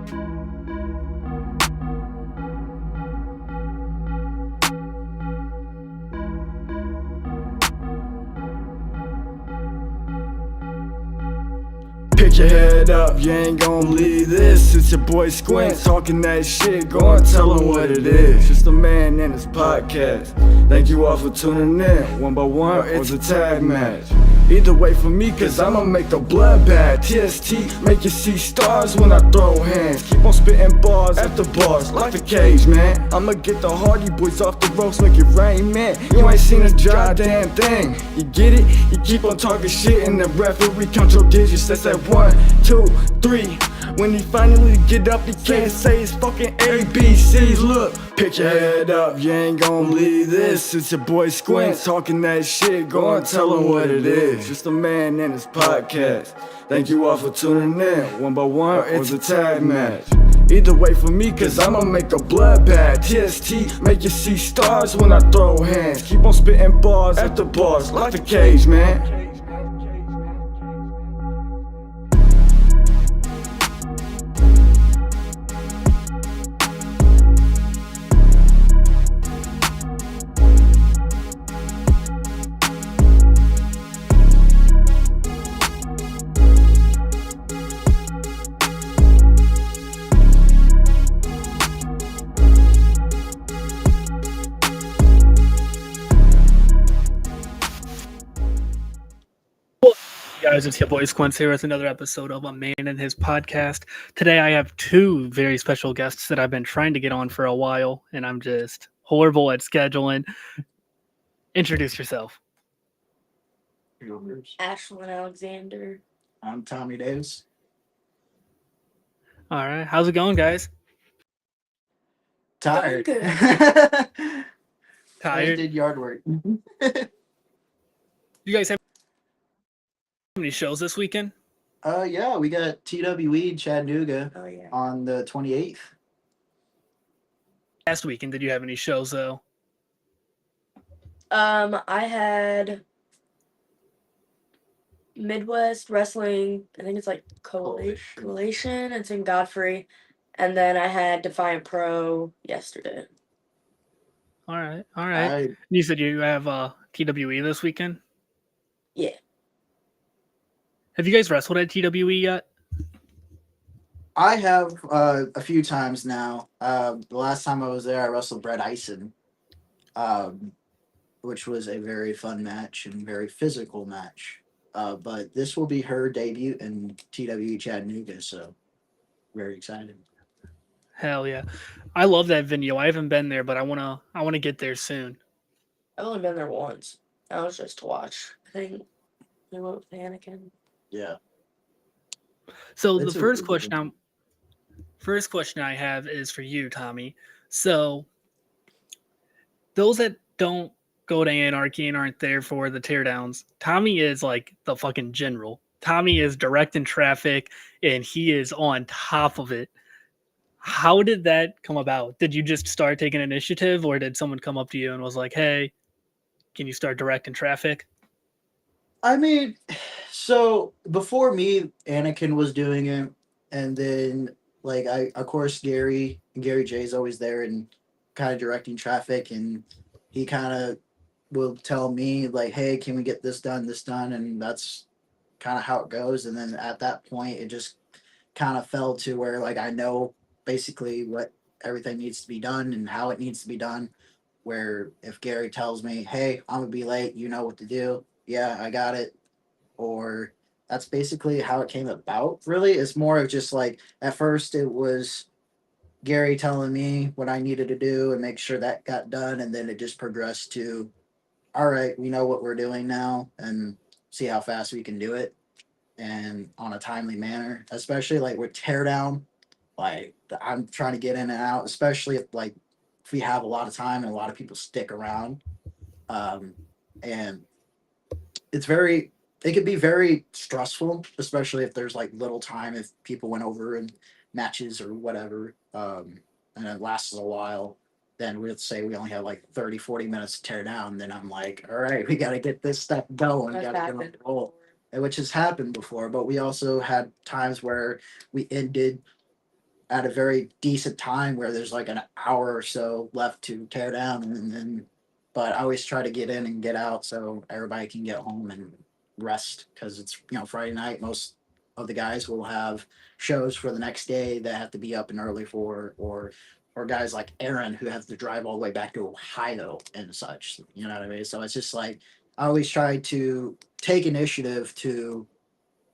Pick your head up, you ain't gon' believe this. It's your boy Squint talking that shit. Go and tell him what it is. Just a man and his podcast. Thank you all for tuning in. One by one, it's a tag match. Either way for me, cause I'ma make a bloodbath. TST, make you see stars when I throw hands. Keep on spitting bars after bars, like a cage, man. I'ma get the Hardy Boys off the ropes, make it rain, man. You ain't seen a goddamn thing. You get it? You keep on talking shit and the referee count your digits. That's that 1, 2, 3. When he finally get up, he can't say his fucking ABCs. Look, pick your head up, you ain't gon' believe this. It's your boy Squint talking that shit. Go and tell him what it is. Just a man and his podcast. Thank you all for tuning in. One by one, it's a tag match. Either way for me, cause I'ma make a bloodbath. TST, make you see stars when I throw hands. Keep on spitting bars after bars, like a cage, man. Guys, it's your boy Squints here with another episode of A Man and His Podcast. Today I have two very special guests that I've been trying to get on for a while, and I'm just horrible at scheduling. Introduce yourself. Ashlyn Alexander. I'm Tommy Davis. All right, how's it going, guys? Tired. Good. I Tired? did yard work. You guys have any shows this weekend? Yeah, we got TWE Chattanooga Oh yeah. on the 28th. Last weekend, did you have any shows, though? I had Midwest Wrestling. I think it's like Coalition. It's in Godfrey, and then I had Defiant Pro yesterday. All right. You said you have TWE this weekend? Yeah. Have you guys wrestled at TWE yet? I have a few times now. The last time I was there, I wrestled Brett Eisen, which was a very fun match and very physical match. But this will be her debut in TWE Chattanooga, so very excited. Hell yeah. I love that venue. I haven't been there, but I wanna get there soon. I've only been there once. That was just to watch. I think we went with Anakin. Yeah. So It's the a first really good question I have is for you, Tommy. So those that don't go to Anarchy and aren't there for the teardowns, Tommy is like the fucking general. Tommy is directing traffic and he is on top of it. How did that come about? Did you just start taking initiative, or did someone come up to you and was like, hey, can you start directing traffic? I mean, so before me, Anakin was doing it, and then like of course, Gary J's always there and kind of directing traffic, and he kind of will tell me like, "Hey, can we get this done, and that's kind of how it goes. And then at that point, it just kind of fell to where like I know basically what everything needs to be done and how it needs to be done. Where if Gary tells me, "Hey, I'm gonna be late," you know what to do. Yeah, I got it. Or that's basically how it came about. Really, it's more of just like at first it was Gary telling me what I needed to do and make sure that got done, and then it just progressed to, all right, we know what we're doing now, and see how fast we can do it, and on a timely manner. Especially like with teardown, like I'm trying to get in and out, especially if we have a lot of time and a lot of people stick around, and it could be very stressful, especially if there's like little time, if people went over in matches or whatever, and it lasts a while. Then we'd say we only have like 30, 40 minutes to tear down. Then I'm like, all right, we got to get this stuff going. Got to get on the roll, which has happened before. But we also had times where we ended at a very decent time where there's like an hour or so left to tear down, and then but I always try to get in and get out so everybody can get home and rest because it's Friday night. Most of the guys will have shows for the next day that have to be up and early for, or guys like Aaron who have to drive all the way back to Ohio and such. You know what I mean? So it's just like I always try to take initiative to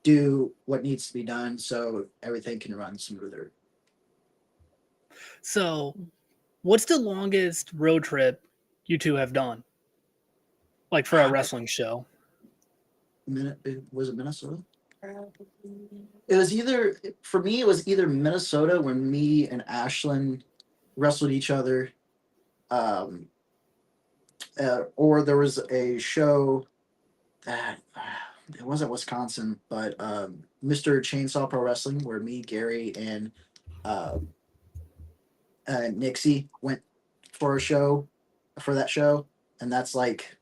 do what needs to be done so everything can run smoother. So, what's the longest road trip you two have done? Like for a wrestling show? Was it Minnesota? Probably. It was either for me. It was either Minnesota when me and Ashlyn wrestled each other, um, or there was a show that it wasn't Wisconsin, but Mr. Chainsaw Pro Wrestling, where me, Gary, and uh, Nixie went for a show for that show, and that's like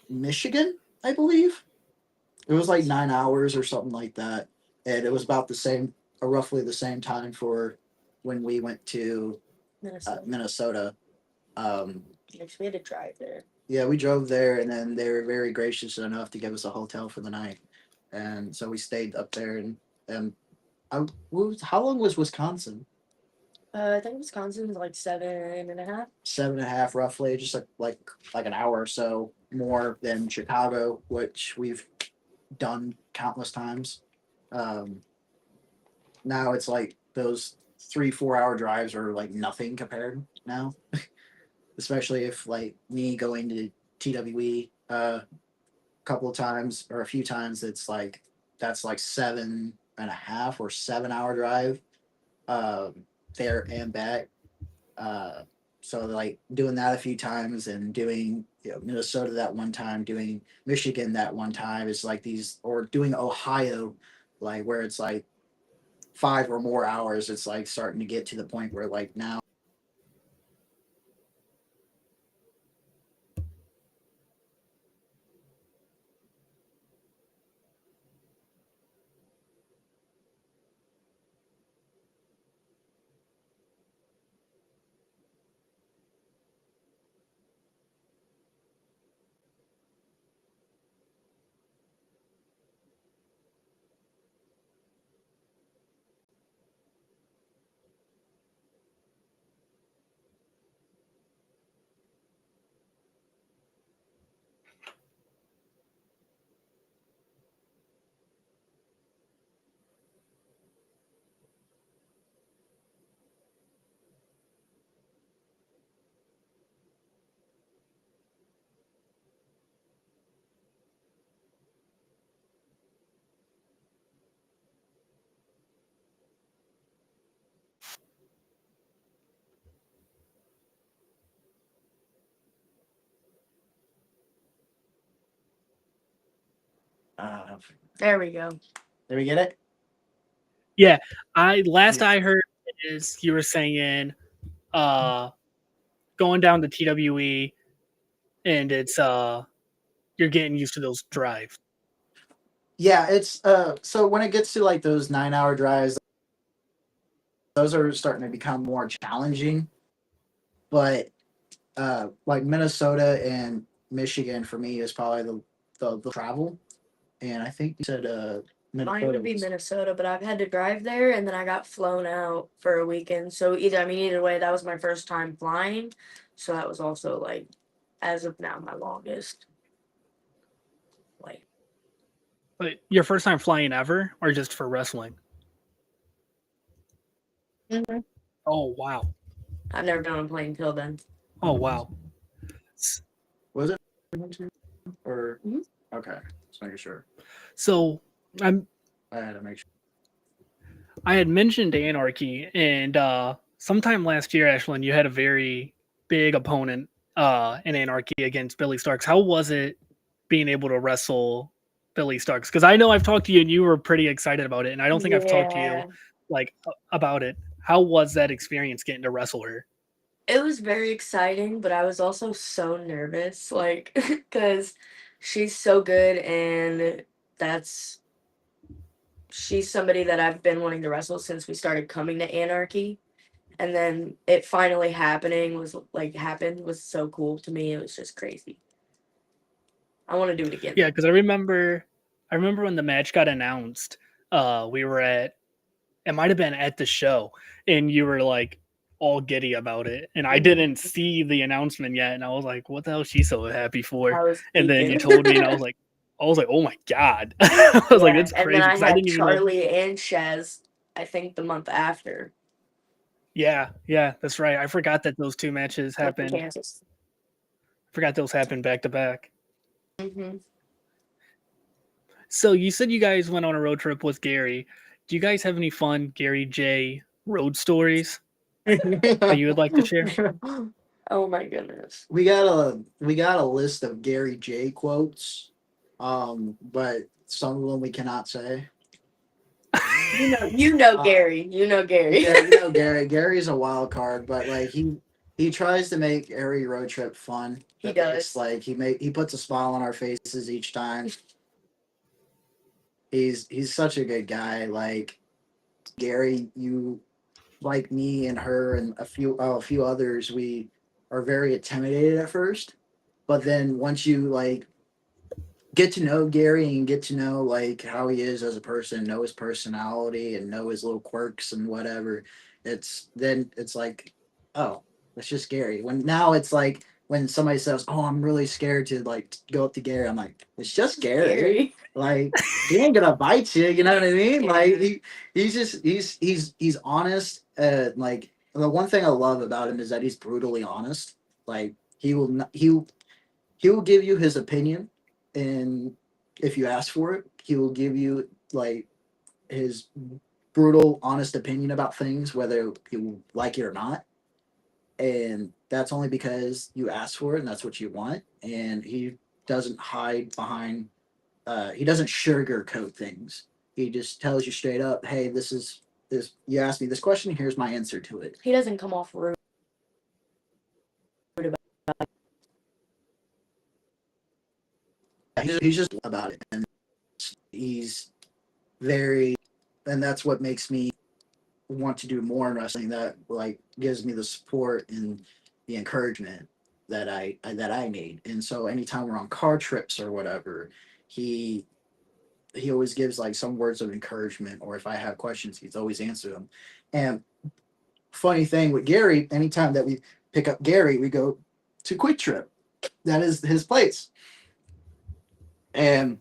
Michigan, I believe. It was like 9 hours or something like that, and it was about the same, roughly the same time for when we went to Minnesota. Minnesota. Um, Yes, we had to drive there. yeah, we drove there, and then they were very gracious enough to give us a hotel for the night, and so we stayed up there. And how long was Wisconsin? I think Wisconsin's like 7.5. 7.5 roughly, just like an hour or so more than Chicago, which we've done countless times. Um, Now it's like those 3-4 hour drives are like nothing compared now, especially if like me going to TWE a couple of times or a few times, it's like that's like 7.5 or 7 hour drive um, there and back. Uh, so like doing that a few times and doing Minnesota that one time, doing Michigan that one time is like these, or doing Ohio, like where it's like 5 or more hours. It's like starting to get to the point where like now. Uh, There we go. Did we get it? Yeah, I heard is you were saying uh going down to TWE and it's you're getting used to those drives. Yeah, it's so when it gets to like those 9 hour drives, those are starting to become more challenging. But like Minnesota and Michigan for me is probably the travel. And I think you said Mine Minnesota would be was, Minnesota, but I've had to drive there and then I got flown out for a weekend. So either way, that was my first time flying. So that was also like, as of now, my longest. Like, But your first time flying ever, or just for wrestling? Oh wow! I've never been on a plane till then. Oh wow! was it or Mhm. okay, just making sure. So I had to make sure. I had mentioned Anarchy, and sometime last year, Ashlyn, you had a very big opponent in Anarchy against Billy Starks. How was it being able to wrestle Billy Starks? Because I know I've talked to you, and you were pretty excited about it, and I don't think I've talked to you like about it. How was that experience getting to wrestle her? It was very exciting, but I was also so nervous, like, because she's so good, and that's she's somebody that I've been wanting to wrestle since we started coming to Anarchy. And then it finally happened was so cool to me. It was just crazy. I want to do it again. Yeah, because I remember when the match got announced. We were at, it might have been at the show, and you were like all giddy about it, and I didn't see the announcement yet, and I was like, "What the hell is she so happy for?" I was And then you geeking. told me, and I was like, "Oh my god!" I was like, Yeah, "That's and then crazy," I because I had didn't even know. Charlie and Shaz, I think the month after. Yeah, that's right. I forgot that those two matches happened. Kansas. Forgot those happened back to back. Mm-hmm. So you said you guys went on a road trip with Gary. Do you guys have any fun Gary J road stories that you would like to share? Oh my goodness. We got a list of Gary J quotes, but some of them we cannot say. You know Gary. You know Gary. Yeah, you know Gary. Gary's a wild card, but like he tries to make every road trip fun. He At does. least. Like he puts a smile on our faces each time. He's such a good guy. Like Gary, you like me and her and a few others, we are very intimidated at first, but then once you like get to know Gary and get to know like how he is as a person, know his personality and know his little quirks and whatever, it's like, oh, that's just Gary. When now it's like when somebody says, "Oh, I'm really scared to like go up to Gary," I'm like, it's just Gary. Like he ain't gonna bite you, you know what I mean? Yeah. Like he's honest. Like the one thing I love about him is that he's brutally honest. Like he will not, he will give you his opinion, and if you ask for it, he will give you like his brutal, honest opinion about things, whether you like it or not. And that's only because you asked for it, and that's what you want. And he doesn't hide behind. He doesn't sugarcoat things. He just tells you straight up, "Hey, this is this. You asked me this question. Here's my answer to it." He doesn't come off rude. He's just about it, and he's very, and that's what makes me want to do more in wrestling. That like gives me the support and the encouragement that I need. And so anytime we're on car trips or whatever, he he always gives like some words of encouragement, or if I have questions, he's always answer them. And funny thing with Gary, anytime that we pick up Gary, we go to Quick Trip. That is his place. And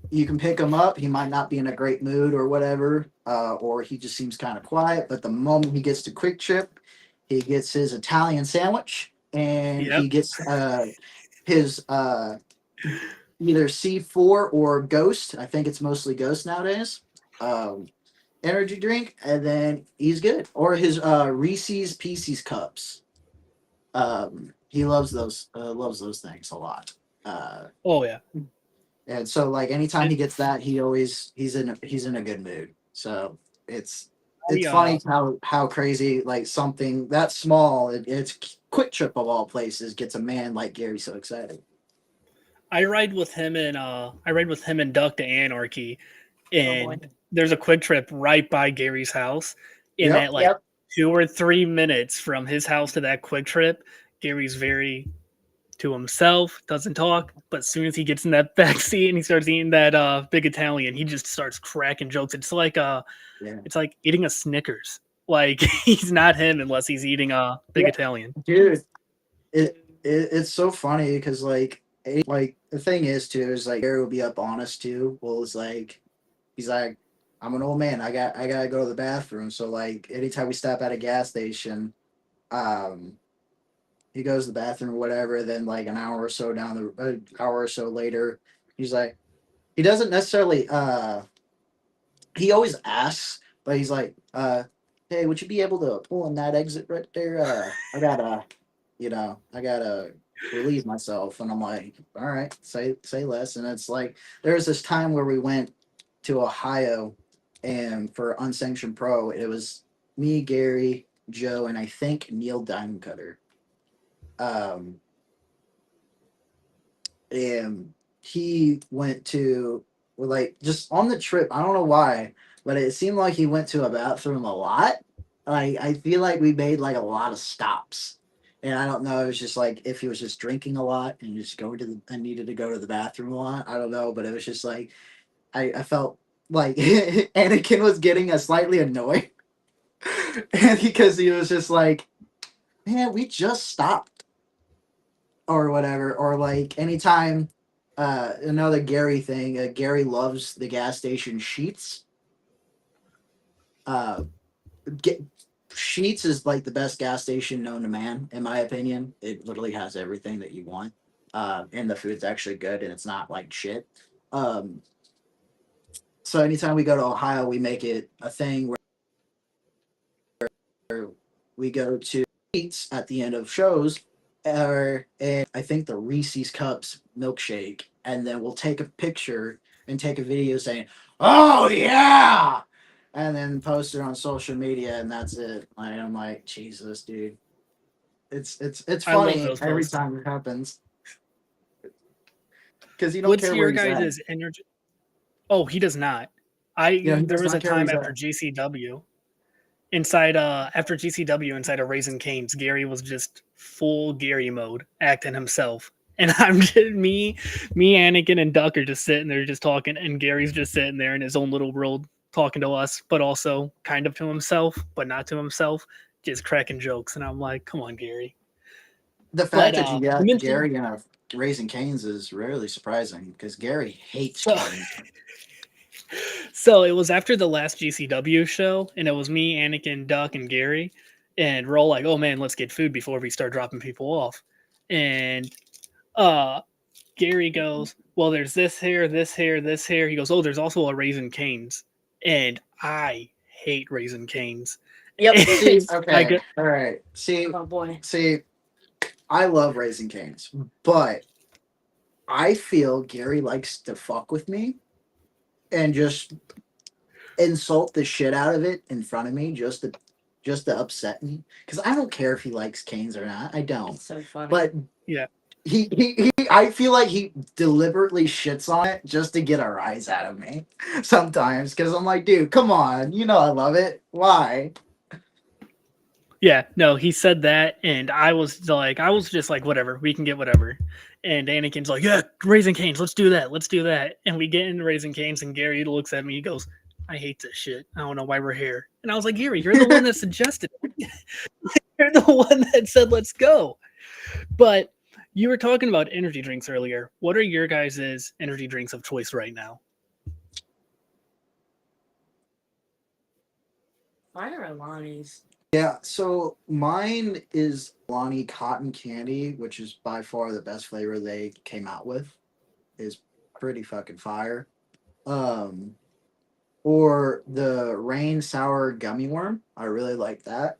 you can pick him up. He might not be in a great mood or whatever, or he just seems kind of quiet. But the moment he gets to Quick Trip, he gets his Italian sandwich and Yep. he gets his either C4 or Ghost. I think it's mostly Ghost nowadays. Energy drink, and then he's good. Or his Reese's Pieces cups. He loves those things a lot. Oh yeah. And so like anytime he gets that, he's in a good mood. So it's funny how crazy like something that small, it's Quick Trip of all places gets a man like Gary so excited. I ride with him and Duck to Anarchy, Oh, and boy. there's a Quick Trip right by Gary's house. In Yep. that like 2 or 3 minutes from his house to that Quick Trip, Gary's very to himself, doesn't talk, but as soon as he gets in that back seat and he starts eating that big Italian, he just starts cracking jokes. It's like it's like eating a Snickers. Like he's not him unless he's eating a big Italian. Dude, it's so funny because like the thing is too is like Gary will be up honest too. Well, it's like he's like, I'm an old man. I gotta go to the bathroom. So like anytime we stop at a gas station, he goes to the bathroom or whatever. Then like an hour or so hour or so later, he's like, he doesn't necessarily he always asks, but he's like, hey, would you be able to pull in that exit right there? I gotta relieve myself. And I'm like, all right, say less. And it's like there was this time where we went to Ohio and for Unsanctioned Pro, it was me, Gary, Joe, and I think Neil Diamond Cutter. And he went to like just on the trip. I don't know why, but it seemed like he went to a bathroom a lot. Like I feel like we made like a lot of stops, and I don't know. It was just like if he was just drinking a lot and just going to the, I needed to go to the bathroom a lot. I don't know, but it was just like I felt like Anakin was getting a slightly annoyed, and because he was just like, man, we just stopped or whatever, or like anytime. Another Gary thing. Gary loves the gas station Sheets. Uh, get Sheets is like the best gas station known to man, in my opinion. It literally has everything that you want. And the food's actually good and it's not like shit. Um, so anytime we go to Ohio, we make it a thing where we go to Sheets at the end of shows, and I think the Reese's Cups milkshake, and then we'll take a picture and take a video saying, "Oh yeah," and then post it on social media, and that's it. I'm like, Jesus, dude. It's I love funny those every posts. time it happens because you don't What's care where your he's at. guys' energy? Oh, he does not. You know, he There does was not a care where time he's after at. GCW after GCW inside of Raising Cane's, Gary was just full Gary mode, acting himself. And I'm just me, Anakin, and Duck are just sitting there just talking, and Gary's just sitting there in his own little world talking to us, but also kind of to himself, but not to himself, just cracking jokes. And I'm like, come on, Gary. The But fact that you you got mentioned Gary in a Raising Canes is rarely surprising because Gary hates so Canes. so it was after the last GCW show, and it was me, Anakin, Duck, and Gary, and we're all like, "Oh man, let's get food before we start dropping people off." And uh, Gary goes, "Well, there's this here, this here, this here." He goes, "Oh, there's also a Raisin Canes," and I hate Raisin Canes. Yep. See, And I okay, go, all right. Oh boy. See, I love Raising Canes, but I feel Gary likes to fuck with me and just insult the shit out of it in front of me just to upset me. Because I don't care if he likes Canes or not. I don't. It's so funny. But yeah, he I feel like he deliberately shits on it just to get a rise out of me sometimes. Because I'm like, dude, come on, you know I love it. Why? yeah, no, he said that, and I was just like, whatever, we can get whatever. And Anakin's like, yeah, Raisin Canes, let's do that, let's do that. And we get into Raisin Canes, and Gary looks at me, he goes, I hate this shit. I don't know why we're here. And I was like, Gary, you're the one that suggested it. You're the one that said, let's go. But you were talking about energy drinks earlier. What are your guys' energy drinks of choice right now? Mine are Alani's. Yeah, so mine is Lonnie Cotton Candy, which is by far the best flavor they came out with. Is pretty fucking fire. Um, or the Rain Sour Gummy Worm. I really like that.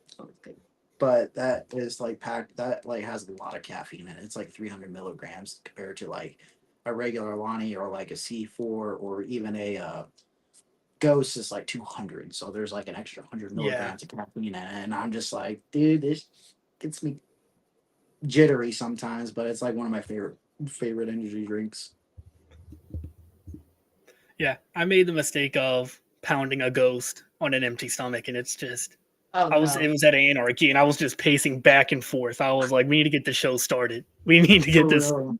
But that is like packed. That like has a lot of caffeine in it. It's like 300 milligrams compared to like a regular Lonnie or like a C4 or even a Ghost is like 200. So there's like an extra 100 Yeah. milligrams of caffeine in it. And I'm just like, dude, this gets me jittery sometimes. But it's like one of my favorite energy drinks. Yeah. I made the mistake of pounding a ghost on an empty stomach, and it's just Oh it no. was at Anarchy, and I was just pacing back and forth. I was like, we need to get the show started. We need to get For this. real.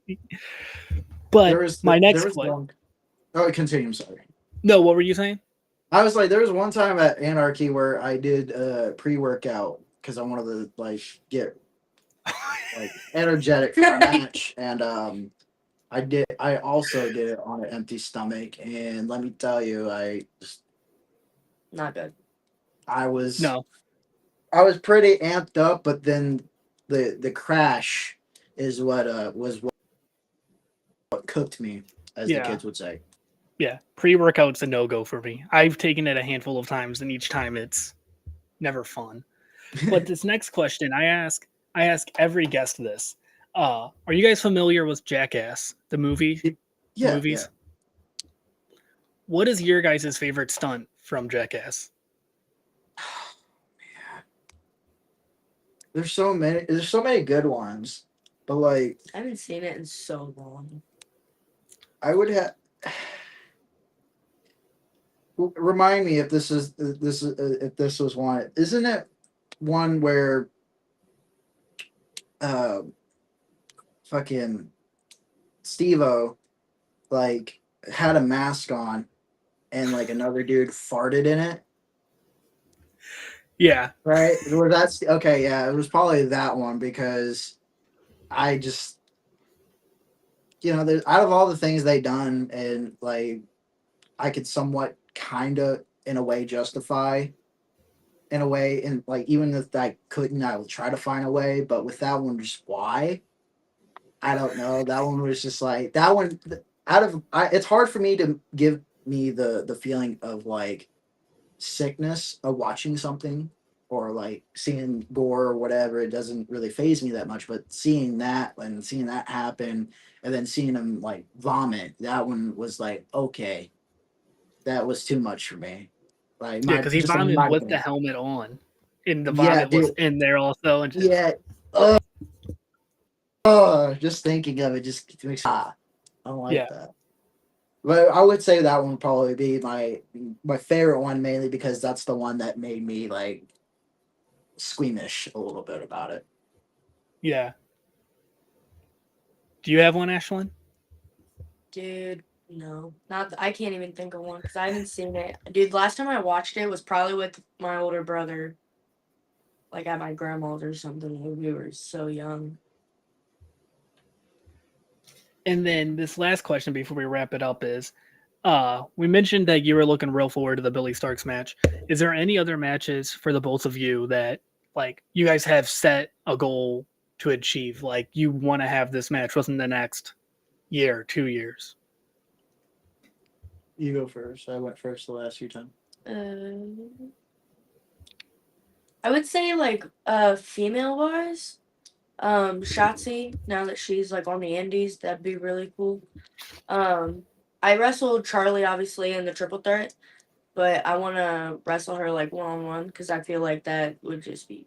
But my There next was question. one. Oh, continue. I'm sorry. No, what were you saying? I was like, there was one time at Anarchy where I did pre-workout because I wanted to like get like energetic for a match, and I also did it on an empty stomach, and let me tell you, Not good. I was No. I was pretty amped up, but then the crash is what cooked me, as the Yeah. kids would say. Yeah. Pre-workout's a no-go for me. I've taken it a handful of times, and each time it's never fun. But this next question, I ask every guest this. Are you guys familiar with Jackass, the movie? The Yeah, yeah. movies? What is your guys' favorite stunt from Jackass? There's so many. There's so many good ones, but like I haven't seen it in so long. I would have. Remind me if if this was one. Isn't it one where uh fucking Steve-O like had a mask on and like another dude farted in it? Yeah. Right? Well, that's okay. Yeah, it was probably that one because I just out of all the things they done and like I could somewhat kind of in a way justify in a way and like even if I couldn't, I would try to find a way. But with that one, just why? I don't know. That one was just like that one. It's hard for me to give me the feeling of like sickness of watching something or like seeing gore or whatever. It doesn't really phase me that much. But seeing that and seeing that happen and then seeing him like vomit, that one was like okay, that was too much for me. Like Yeah, my because he just in vomited my with the opinion. helmet on, and the Yeah, vomit was dude. in there also, and just Yeah. Just thinking of it just makes I don't like yeah, that. But I would say that one would probably be my favorite one, mainly because that's the one that made me like squeamish a little bit about it. yeah. Do you have one, Ashlyn? Dude, no, not. I can't even think of one because I haven't seen it. Dude, last time I watched it was probably with my older brother, like at my grandma's or something. When we were so young. And then this last question before we wrap it up is, we mentioned that you were looking real forward to the Billy Starks match. Is there any other matches for the both of you that like you guys have set a goal to achieve? Like you want to have this match within the next year, 2 years? You go first. I went first the last few times. Uh, I would say like female wise, Shotzi. Now that she's like on the Indies, that'd be really cool. Um, I wrestled Charlie obviously in the triple threat, but I want to wrestle her like one on one because I feel like that would just be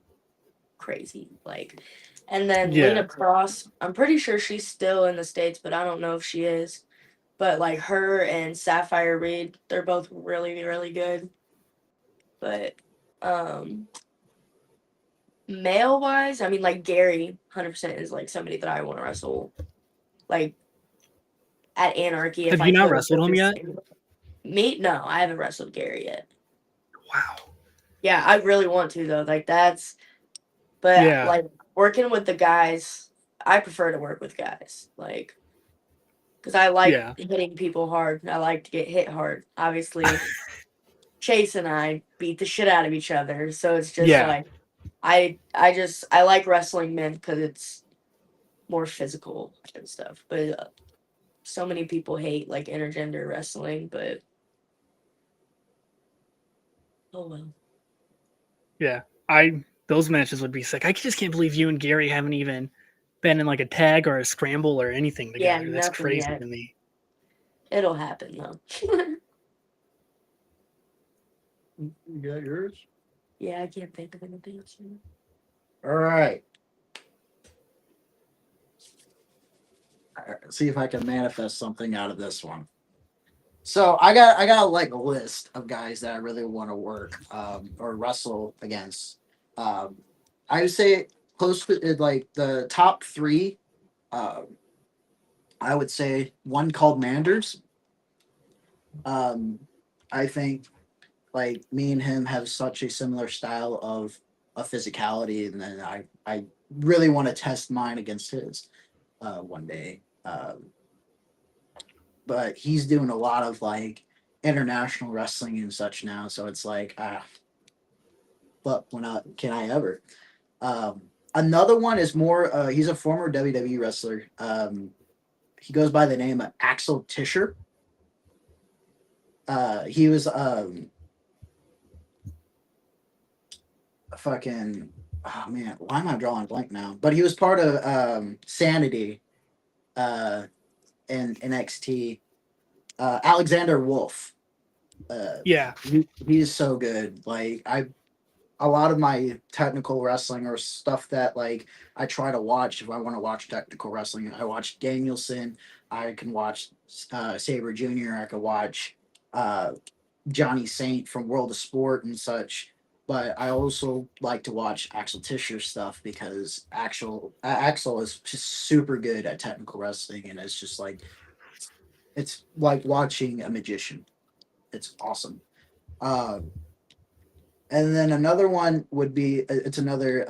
crazy. Like, and then Yeah, Lena Cross, I'm pretty sure she's still in the States, but I don't know if she is. But like her and Sapphire Reed, they're both really, really good. But um male wise, I mean like Gary 100% is like somebody that I want to wrestle like at Anarchy if have I you not could. wrestled him yet? Me? No, I haven't wrestled Gary yet. Wow. Yeah, I really want to though. Like that's but Yeah, like working with the guys, I prefer to work with guys. Like because I like yeah, hitting people hard. I like to get hit hard. Obviously, Chase and I beat the shit out of each other, so it's just yeah, like I like wrestling men because it's more physical and stuff. But so many people hate like intergender wrestling, but oh well. yeah. I those matches would be sick. I just can't believe you and Gary haven't even been in like a tag or a scramble or anything Yeah, together. That's nothing crazy yet. to me. It'll happen though. You got yours. Yeah, I can't think of anything else. All right. See if I can manifest something out of this one. So I got like a list of guys that I really want to work or wrestle against. Um, I would say close to like the top three. Um, I would say one called Manders. Um, I think like me and him have such a similar style of physicality, and then I really want to test mine against his one day. But he's doing a lot of like international wrestling and such now, so it's like but when can I ever? Um, Another one is more. He's a former WWE wrestler. He goes by the name of Axel Tischer. He was fucking oh man, why am I drawing a blank now? But he was part of Sanity uh in NXT. Alexander Wolf. Yeah, He's so good. Like a lot of my technical wrestling or stuff that like I try to watch if I want to watch technical wrestling. I watch Danielson. I can watch Saber Jr. I could watch uh Johnny Saint from World of Sport and such. But I also like to watch Axel Tischer stuff because Axel is just super good at technical wrestling, and it's like watching a magician. It's awesome. Um, and then another one would be it's another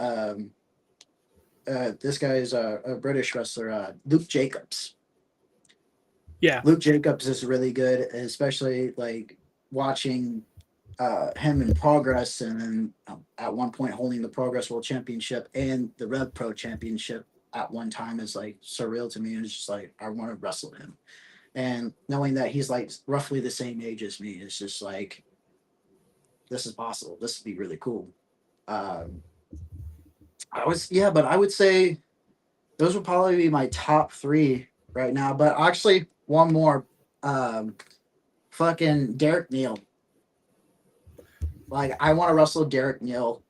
this guy is a British wrestler, Luke Jacobs. Yeah. Luke Jacobs is really good, especially like watching him in Progress, and then at one point holding the Progress World Championship and the Rev Pro Championship at one time is like surreal to me. And it's just like I want to wrestle him, and knowing that he's like roughly the same age as me, it's just like this is possible. This would be really cool. Um, but I would say those would probably be my top three right now. But actually, one more, um, fucking Derek Neal. Like I want to wrestle Derek Neal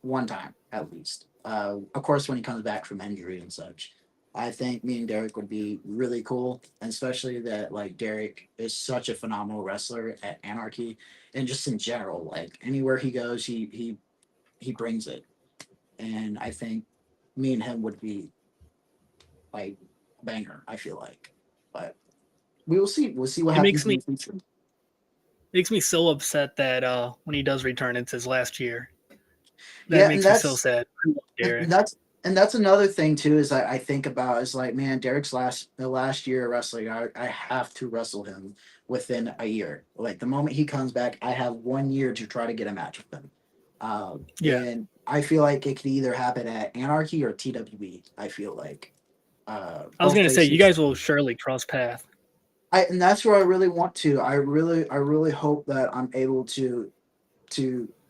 one time at least. Of course, when he comes back from injury and such, I think me and Derek would be really cool, and especially that like Derek is such a phenomenal wrestler at Anarchy, and just in general, like anywhere he goes, he brings it, and I think me and him would be like a banger. I feel like, but we will see. We'll see what It happens in the future. makes me so upset that when he does return, it's his last year. That Yeah, makes me so sad. I love Derek. and that's another thing too is I think about is like, man, Derek's the last year of wrestling, I have to wrestle him within a year. Like the moment he comes back, I have 1 year to try to get a match with him. Yeah. And I feel like it could either happen at Anarchy or TWE. I feel like I was both going to say, you places. guys will surely cross path. And that's where I really want to. I really hope that I'm able to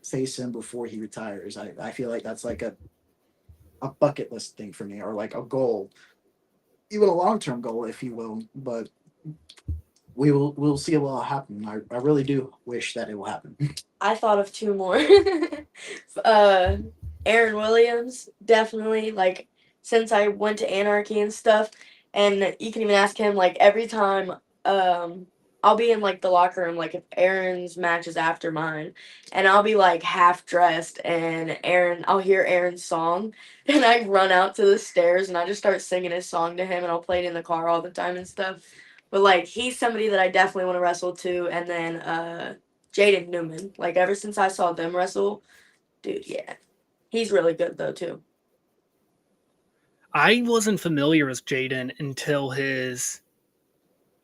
face him before he retires. I feel like that's like a bucket list thing for me, or like a goal, even a long term goal, if you will. But we'll see what will happen. I really do wish that it will happen. I thought of two more. Aaron Williams, definitely. Like, since I went to Anarchy and stuff, and you can even ask him, like, every time I'll be in, like, the locker room, like, if Aaron's match is after mine, and I'll be, like, half dressed, and I'll hear Aaron's song, and I run out to the stairs, and I just start singing his song to him, and I'll play it in the car all the time and stuff. But, like, he's somebody that I definitely want to wrestle too, and then, Jaden Newman. Like, ever since I saw them wrestle, dude, yeah. He's really good, though, too. I wasn't familiar with Jaden until his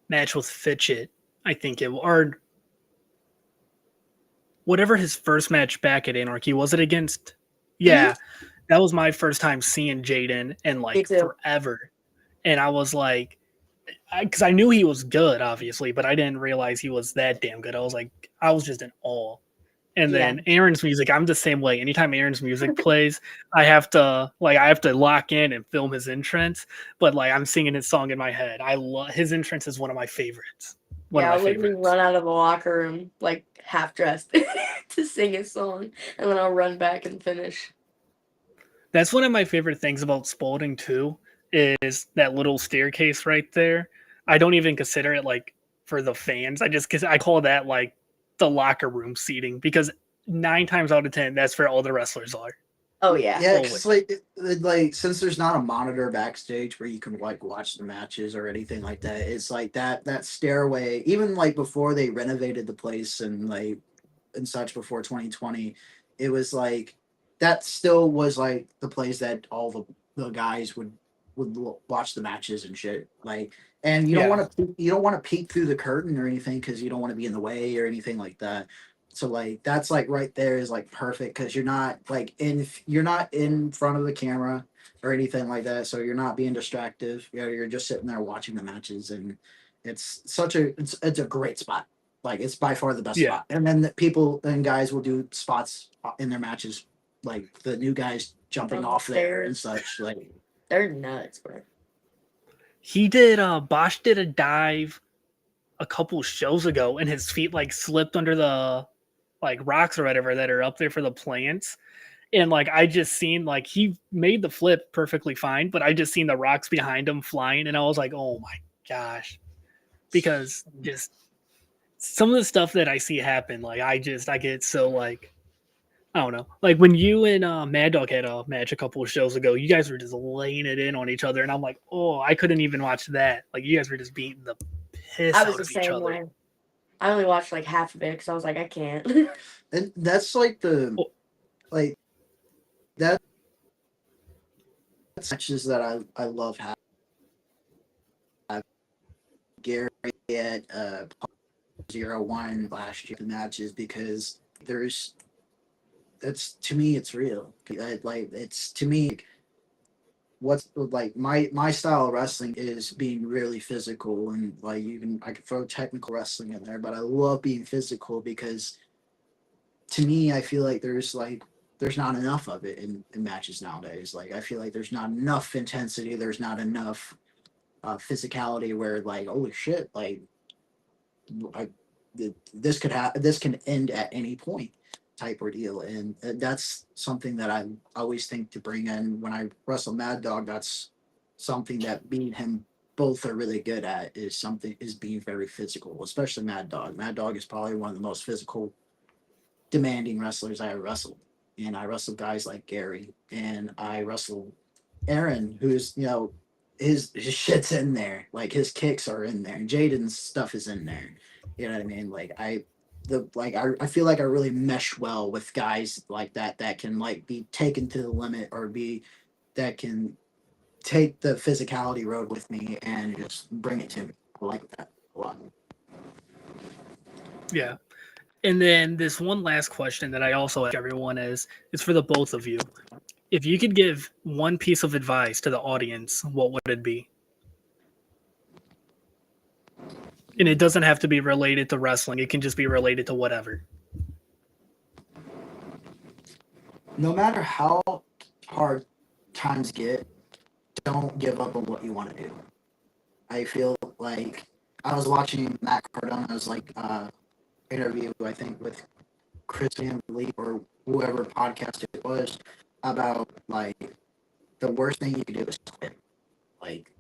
match with Fitchett, I think it or whatever his first match back at Anarchy was. It against? Yeah, that was my first time seeing Jaden in like forever, and I was like, because I knew he was good, obviously, but I didn't realize he was that damn good. I was just in awe. And then Aaron's music, I'm the same way. Anytime Aaron's music plays, I have to lock in and film his entrance. But like I'm singing his song in my head. I love his entrance is one of my favorites. I'll literally run out of the locker room like half dressed to sing his song, and then I'll run back and finish. That's one of my favorite things about Spalding too, is that little staircase right there. I don't even consider it like for the fans. I call that like the locker room seating, because 9 times out of 10, that's where all the wrestlers are. Oh yeah, yeah. Because like since there's not a monitor backstage where you can like watch the matches or anything like that, it's like that stairway. Even like before they renovated the place and like and such before 2020, it was like that still was like the place that all the guys would watch the matches and shit. Like, and you don't want to peek through the curtain or anything because you don't want to be in the way or anything like that. So like that's like right there is like perfect because you're not in front of the camera or anything like that. So you're not being distractive. You're just sitting there watching the matches, and it's a great spot. Like it's by far the best spot. And then the people and guys will do spots in their matches, like the new guys jumping off there and such. Like they're nuts, bro. He did Bosch did a dive a couple shows ago, and his feet like slipped under the like rocks or whatever that are up there for the plants. And like I just seen like he made the flip perfectly fine, but I just seen the rocks behind him flying, and I was like, oh my gosh. Because just some of the stuff that I see happen, like I get so like I don't know. Like when you and Mad Dog had a match a couple of shows ago, you guys were just laying it in on each other, and I'm like, oh, I couldn't even watch that. Like you guys were just beating the piss I was out the of each same other. way. I only watched like half of it because I was like, I can't. And that's like the Oh. like that matches that I love having. Gary at 0-1 last year matches because there's that's to me it's real. Like it's to me what's like my style of wrestling is being really physical and like I can throw technical wrestling in there, but I love being physical because to me I feel like there's not enough of it in matches nowadays. Like I feel like there's not enough intensity, there's not enough physicality where like holy shit, like I, this could happen, this can end at any point type ordeal, and that's something that I always think to bring in when I wrestle Mad Dog. That's something that me and him both are really good at is being very physical, especially Mad Dog. Mad Dog is probably one of the most physical, demanding wrestlers I ever wrestled, and I wrestled guys like Gary, and I wrestle Aaron, who's his shit's in there, like his kicks are in there, and Jaden's stuff is in there. You know what I mean? Like I feel like I really mesh well with guys like that can like be taken to the limit or be that can take the physicality road with me and just bring it to me. I like that a lot. Yeah. And then this one last question that I also ask everyone is for the both of you. If you could give one piece of advice to the audience, what would it be? And it doesn't have to be related to wrestling. It can just be related to whatever. No matter how hard times get, don't give up on what you want to do. I feel like I was watching Matt Cardona's interview, I think, with Chris Van Vliet or whoever podcast it was about like the worst thing you can do is quit. Like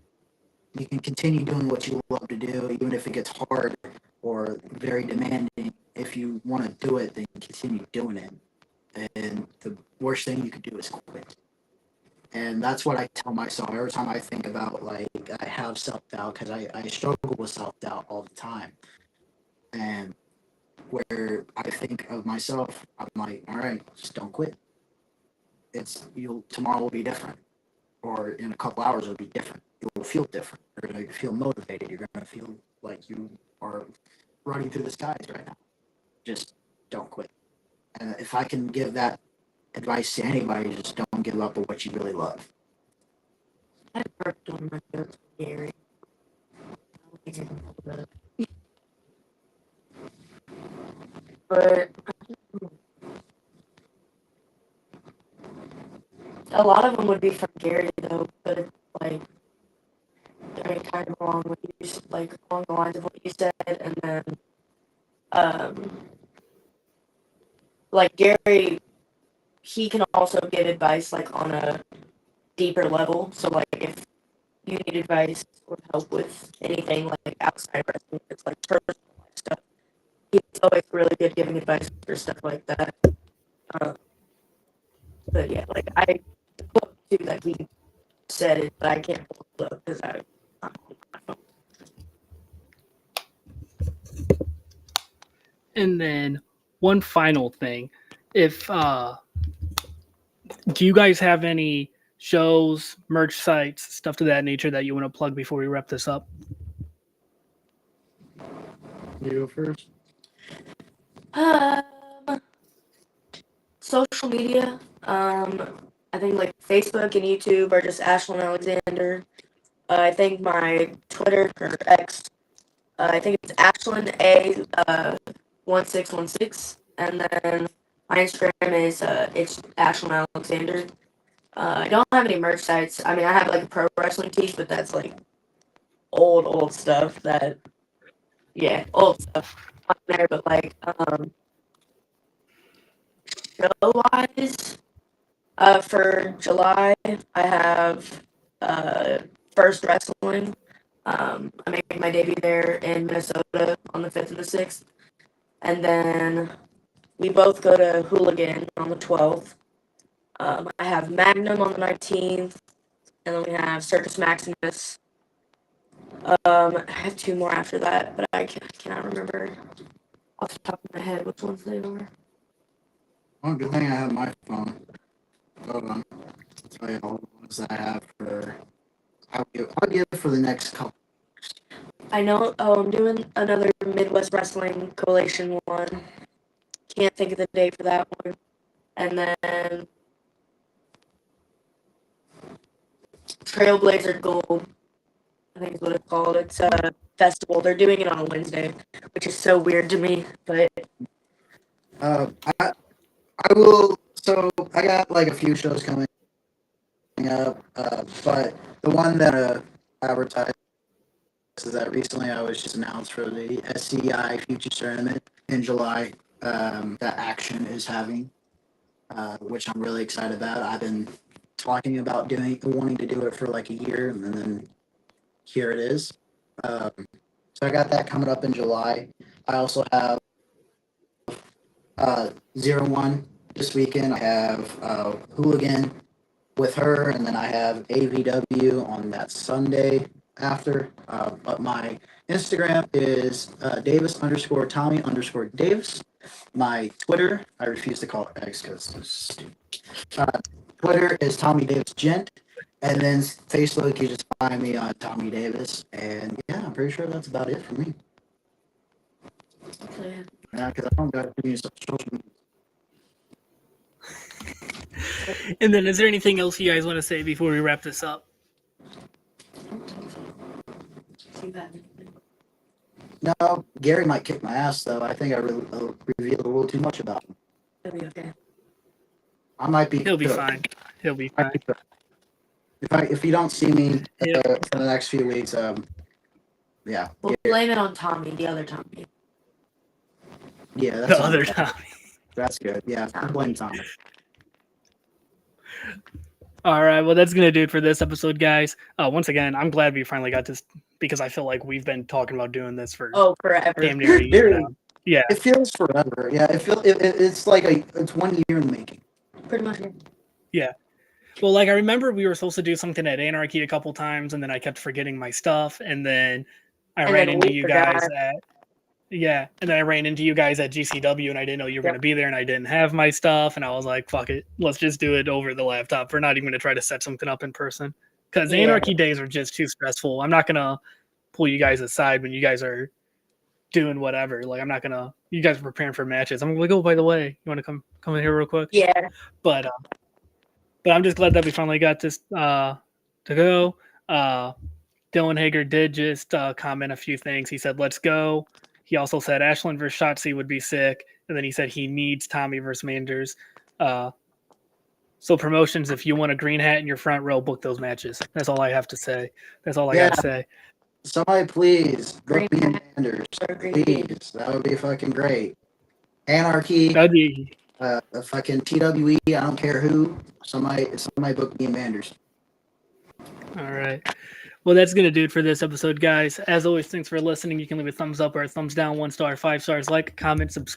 you can continue doing what you love to do, even if it gets hard or very demanding. If you want to do it, then continue doing it. And the worst thing you could do is quit. And that's what I tell myself every time I think about like I have self doubt because I struggle with self doubt all the time. And where I think of myself, I'm like, all right, just don't quit. It's you'll tomorrow will be different, or in a couple hours it'll be different. You'll feel different. You're gonna feel motivated. You're gonna feel like you are running through the skies right now. Just don't quit. And if I can give that advice to anybody, just don't give up on what you really love. I worked on my notes with Gary. But a lot of them would be from Gary though, but like I mean kind of along what you like along the lines of what you said, and then um like Gary, he can also give advice like on a deeper level. So like if you need advice or help with anything like outside wrestling, it's like personal life stuff. He's always really good giving advice for stuff like that. Um, but yeah, like I look too that he said it, but I can't pull it up because I'm on my phone. And then one final thing. If do you guys have any shows, merch sites, stuff to that nature that you want to plug before we wrap this up? You go first. Social media. I think like Facebook and YouTube are just Ashlyn Alexander. I think my Twitter or X, I think it's Ashlyn A 1616, and then my Instagram is it's Ashlyn Alexander. I don't have any merch sites. I mean, I have like a pro wrestling tee, but that's like old stuff. That yeah, old stuff on there. But like show wise, for July, I have First Wrestling. I make my debut there in Minnesota on the 5th and the 6th. And then we both go to Hooligan on the 12th. I have Magnum on the 19th. And then we have Circus Maximus. I have 2 more after that, but I cannot remember off the top of my head which ones they are. Oh, good thing I have my phone. Hold on. I'll tell you all the ones that I have for. I'll give for the next couple. I know. Oh, I'm doing another Midwest Wrestling Coalition one. Can't think of the date for that one. And then Trailblazer Gold, I think is what it's called. It's a festival. They're doing it on a Wednesday, which is so weird to me. But I will. So I got like a few shows coming up, but the one that advertised is that recently I was just announced for the SCI Futures Tournament in July that Action is having, which I'm really excited about. I've been talking about wanting to do it for like a year, and then here it is. So I got that coming up in July. I also have 01 this weekend. I have Hooligan with her, and then I have AVW on that Sunday after. But my Instagram is Davis_Tommy_Davis. My Twitter, I refuse to call it X because it's stupid. Twitter is Tommy Davis Gent. And then Facebook, you just find me on Tommy Davis. And yeah, I'm pretty sure that's about it for me. Yeah, because I don't got to use social media. And then, is there anything else you guys want to say before we wrap this up? No, Gary might kick my ass though. I think I revealed a little too much about him. It'll be okay. I might be. He'll be good. fine. He'll be fine. If you don't see me Yeah. for the next few weeks, yeah, We'll blame it on Tommy, the other Tommy. yeah, that's The not other bad. time. That's good. Yeah, I blame Tommy. All right, well, that's gonna do it for this episode, guys. Once again, I'm glad we finally got this because I feel like we've been talking about doing this for Forever. damn near a year now. Yeah, It feels forever. Yeah, it's like it's 1 year in the making. Pretty much. yeah. Well, like I remember we were supposed to do something at Anarchy a couple times, and then I kept forgetting my stuff, and then I And ran then into we you guys forgot. at and then I ran into you guys at GCW, and I didn't know you were gonna be there, and I didn't have my stuff, and I was like, "Fuck it, let's just do it over the laptop. We're not even gonna try to set something up in person because Yeah. Anarchy days are just too stressful. I'm not gonna pull you guys aside when you guys are doing whatever. Like I'm not gonna. You guys are preparing for matches. I'm like, oh, by the way, you want to come in here real quick? Yeah. But I'm just glad that we finally got this to go. Dylan Hager did just comment a few things. He said, "Let's go." He also said Ashlyn versus Shotzi would be sick, and then he said he needs Tommy versus Manders. So promotions, if you want a green hat in your front row, book those matches. That's all I have to say. That's all I got to say. Somebody please book Green me and hat. Manders. Or green Please, that would be fucking great. Anarchy, That'd be a fucking TWE. I don't care who. Somebody book me and Manders. all right. Well, that's going to do it for this episode, guys. As always, thanks for listening. You can leave a thumbs up or a thumbs down, 1 star, 5 stars, like, comment, subscribe.